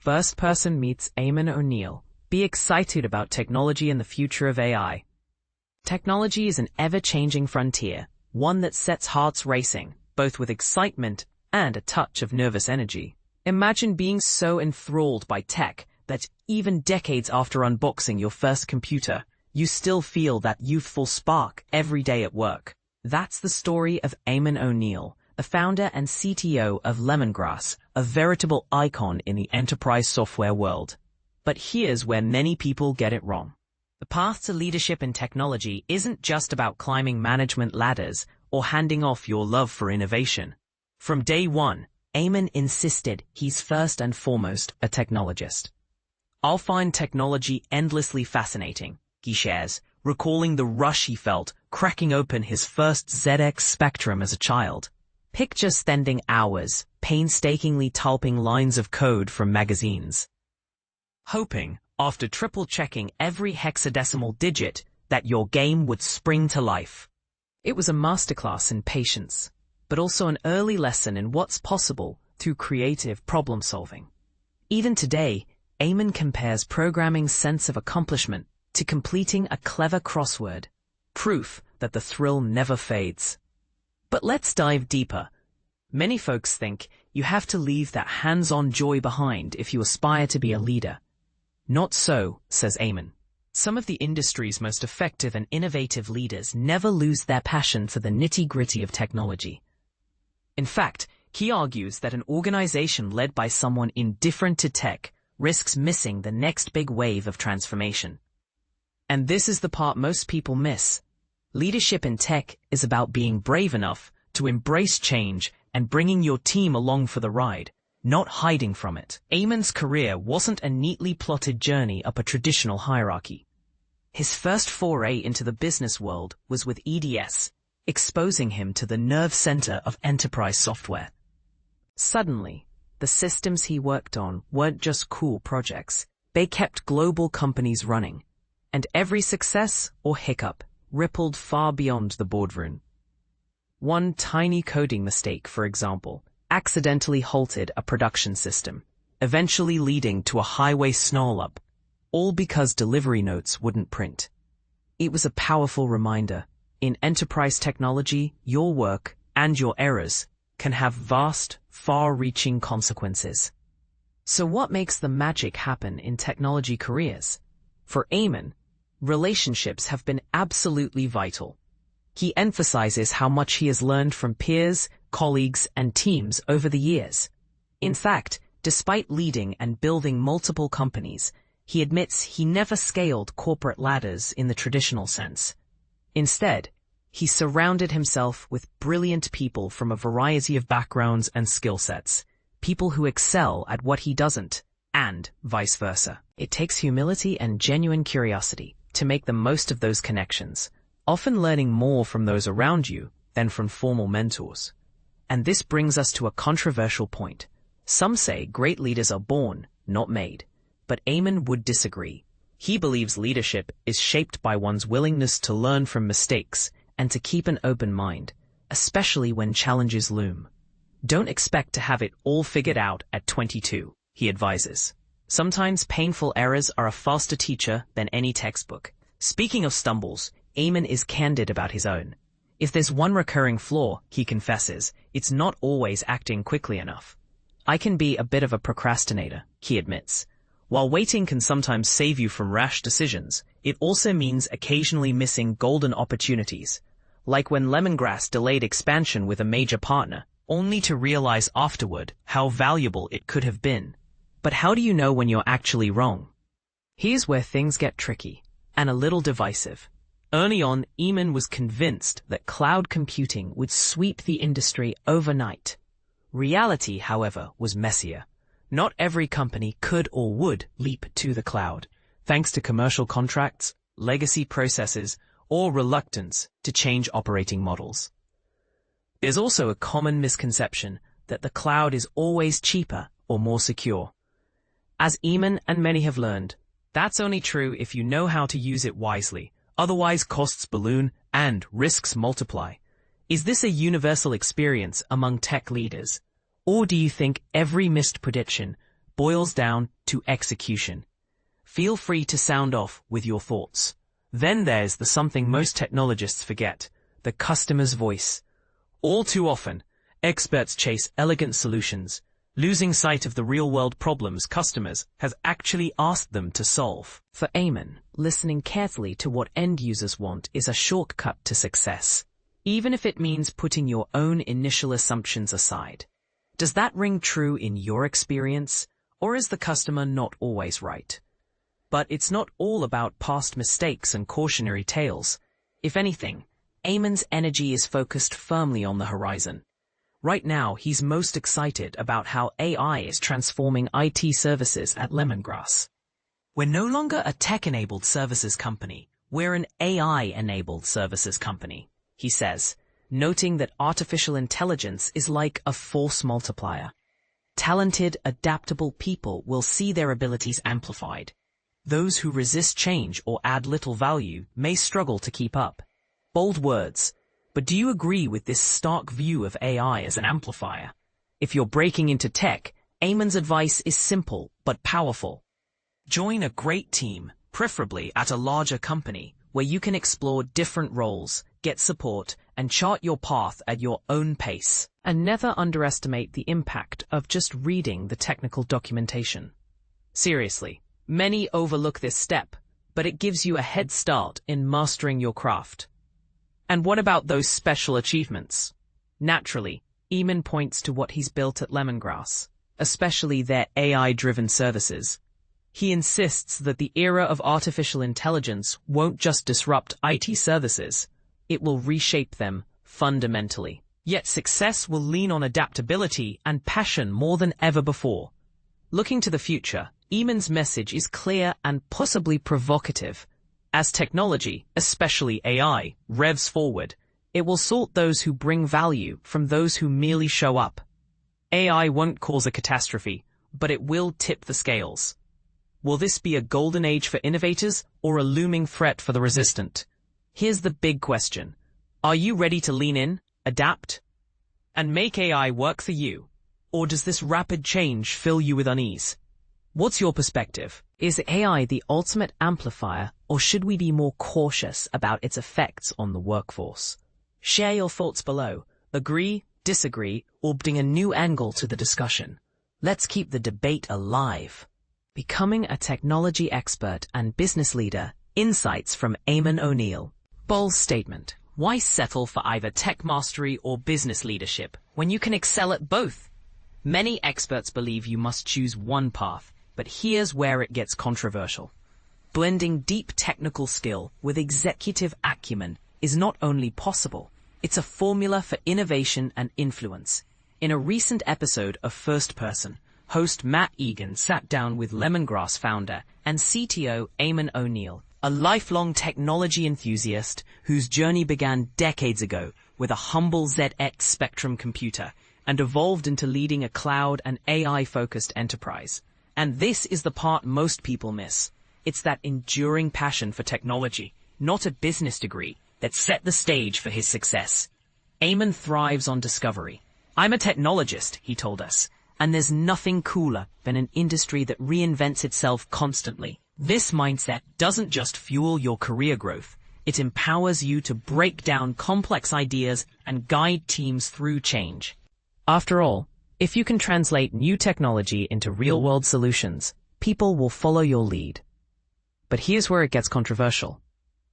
First person meets Eamonn O'Neill. Be excited about technology and the future of AI. Technology is an ever-changing frontier, one that sets hearts racing, both with excitement and a touch of nervous energy. Imagine being so enthralled by tech that even decades after unboxing your first computer, you still feel that youthful spark every day at work. That's the story of Eamonn O'Neill, the founder and CTO of Lemongrass, a veritable icon in the enterprise software world. But here's where many people get it wrong. The path to leadership in technology isn't just about climbing management ladders or handing off your love for innovation. From day one, Eamonn insisted he's first and foremost a technologist. "I'll find technology endlessly fascinating," he shares, recalling the rush he felt cracking open his first ZX Spectrum as a child. Picture spending hours painstakingly typing lines of code from magazines, hoping, after triple-checking every hexadecimal digit, that your game would spring to life. It was a masterclass in patience, but also an early lesson in what's possible through creative problem-solving. Even today, Eamonn compares programming's sense of accomplishment to completing a clever crossword, proof that the thrill never fades. But let's dive deeper. Many folks think you have to leave that hands-on joy behind if you aspire to be a leader. Not so, says Eamonn. Some of the industry's most effective and innovative leaders never lose their passion for the nitty-gritty of technology. In fact, he argues that an organization led by someone indifferent to tech risks missing the next big wave of transformation. And this is the part most people miss. Leadership in tech is about being brave enough to embrace change and bringing your team along for the ride, not hiding from it. Eamonn's career wasn't a neatly plotted journey up a traditional hierarchy. His first foray into the business world was with EDS, exposing him to the nerve center of enterprise software. Suddenly, the systems he worked on weren't just cool projects. They kept global companies running, and every success or hiccup rippled far beyond the boardroom. One tiny coding mistake, for example, accidentally halted a production system, eventually leading to a highway snarl-up, all because delivery notes wouldn't print. It was a powerful reminder. In enterprise technology, your work and your errors can have vast, far-reaching consequences. So what makes the magic happen in technology careers? For Eamonn, relationships have been absolutely vital. He emphasizes how much he has learned from peers, colleagues, and teams over the years. In fact, despite leading and building multiple companies, he admits he never scaled corporate ladders in the traditional sense. Instead, he surrounded himself with brilliant people from a variety of backgrounds and skill sets, people who excel at what he doesn't, and vice versa. It takes humility and genuine curiosity to make the most of those connections, often learning more from those around you than from formal mentors. And this brings us to a controversial point. Some say great leaders are born, not made. But Eamonn would disagree. He believes leadership is shaped by one's willingness to learn from mistakes and to keep an open mind, especially when challenges loom. Don't expect to have it all figured out at 22, he advises. Sometimes painful errors are a faster teacher than any textbook. Speaking of stumbles, Eamonn is candid about his own. If there's one recurring flaw, he confesses, it's not always acting quickly enough. "I can be a bit of a procrastinator," he admits. While waiting can sometimes save you from rash decisions, it also means occasionally missing golden opportunities, like when Lemongrass delayed expansion with a major partner, only to realize afterward how valuable it could have been. But how do you know when you're actually wrong? Here's where things get tricky and a little divisive. Early on, Eamonn was convinced that cloud computing would sweep the industry overnight. Reality, however, was messier. Not every company could or would leap to the cloud, thanks to commercial contracts, legacy processes, or reluctance to change operating models. There's also a common misconception that the cloud is always cheaper or more secure. As Eamonn and many have learned, that's only true if you know how to use it wisely. Otherwise, costs balloon and risks multiply. Is this a universal experience among tech leaders? Or do you think every missed prediction boils down to execution. Feel free to sound off with your thoughts. Then there's the something most technologists forget, the customer's voice. All too often, experts chase elegant solutions, losing sight of the real-world problems customers has actually asked them to solve. For Eamonn, listening carefully to what end users want is a shortcut to success, even if it means putting your own initial assumptions aside. Does that ring true in your experience, or is the customer not always right? But it's not all about past mistakes and cautionary tales. If anything, Eamonn's energy is focused firmly on the horizon. Right now, he's most excited about how AI is transforming IT services at Lemongrass. We're no longer a tech-enabled services company, we're an AI-enabled services company, he says, noting that artificial intelligence is like a force multiplier. Talented, adaptable people will see their abilities amplified. Those who resist change or add little value may struggle to keep up. Bold words. But do you agree with this stark view of AI as an amplifier? If you're breaking into tech, Eamonn's advice is simple but powerful. Join a great team, preferably at a larger company, where you can explore different roles, get support, and chart your path at your own pace. And never underestimate the impact of just reading the technical documentation. Seriously, many overlook this step, but it gives you a head start in mastering your craft. And what about those special achievements? Naturally, Eamonn points to what he's built at Lemongrass, especially their AI-driven services. He insists that the era of artificial intelligence won't just disrupt IT services, it will reshape them fundamentally. Yet success will lean on adaptability and passion more than ever before. Looking to the future, Eamonn's message is clear and possibly provocative. As technology, especially AI, revs forward, it will sort those who bring value from those who merely show up. AI won't cause a catastrophe, but it will tip the scales. Will this be a golden age for innovators or a looming threat for the resistant? Here's the big question. Are you ready to lean in, adapt, and make AI work for you? Or does this rapid change fill you with unease? What's your perspective? Is AI the ultimate amplifier, or should we be more cautious about its effects on the workforce? Share your thoughts below. Agree, disagree, or bring a new angle to the discussion. Let's keep the debate alive. Becoming a technology expert and business leader. Insights from Eamonn O'Neill. Bold statement. Why settle for either tech mastery or business leadership when you can excel at both? Many experts believe you must choose one path, but here's where it gets controversial. Blending deep technical skill with executive acumen is not only possible, it's a formula for innovation and influence. In a recent episode of First Person, host Matt Egan sat down with Lemongrass founder and CTO Eamonn O'Neill, a lifelong technology enthusiast whose journey began decades ago with a humble ZX Spectrum computer and evolved into leading a cloud and AI-focused enterprise. And this is the part most people miss. It's that enduring passion for technology, not a business degree, that set the stage for his success. Eamonn thrives on discovery. I'm a technologist, he told us, and there's nothing cooler than an industry that reinvents itself constantly. This mindset doesn't just fuel your career growth, it empowers you to break down complex ideas and guide teams through change. After all, if you can translate new technology into real-world solutions, people will follow your lead. But here's where it gets controversial.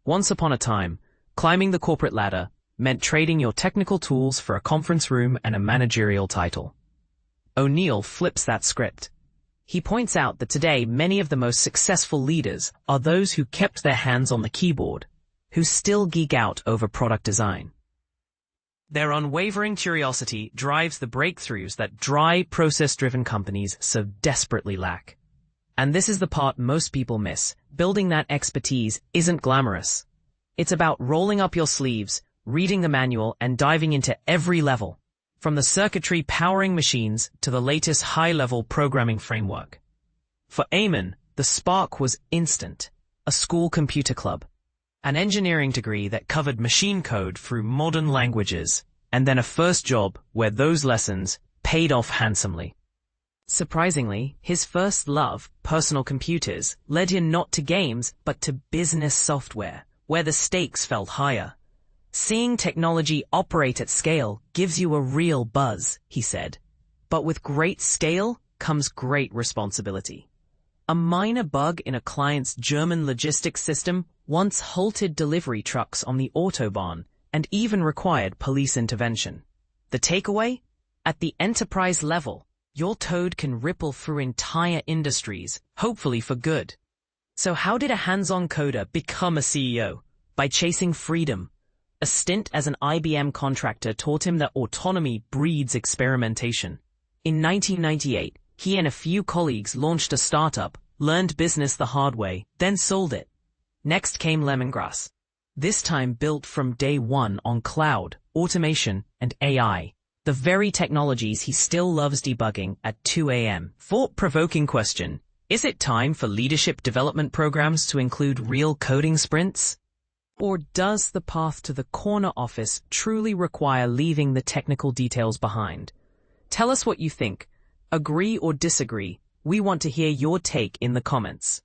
Once upon a time, climbing the corporate ladder meant trading your technical tools for a conference room and a managerial title. O'Neill flips that script. He points out that today many of the most successful leaders are those who kept their hands on the keyboard, who still geek out over product design. Their unwavering curiosity drives the breakthroughs that dry, process-driven companies so desperately lack. And this is the part most people miss. Building that expertise isn't glamorous. It's about rolling up your sleeves, reading the manual, and diving into every level, from the circuitry powering machines to the latest high-level programming framework. For Eamonn, the spark was instant. A school computer club, an engineering degree that covered machine code through modern languages, and then a first job where those lessons paid off handsomely. Surprisingly, his first love, personal computers, led him not to games, but to business software, where the stakes felt higher. Seeing technology operate at scale gives you a real buzz, he said. But with great scale comes great responsibility. A minor bug in a client's German logistics system once halted delivery trucks on the Autobahn and even required police intervention. The takeaway? At the enterprise level, your code can ripple through entire industries, hopefully for good. So how did a hands-on coder become a CEO? By chasing freedom. A stint as an IBM contractor taught him that autonomy breeds experimentation. In 1998, he and a few colleagues launched a startup, learned business the hard way, then sold it. Next came Lemongrass. This time built from day one on cloud, automation, and AI. The very technologies he still loves debugging at 2 a.m. Thought-provoking question. Is it time for leadership development programs to include real coding sprints? Or does the path to the corner office truly require leaving the technical details behind? Tell us what you think. Agree or disagree? We want to hear your take in the comments.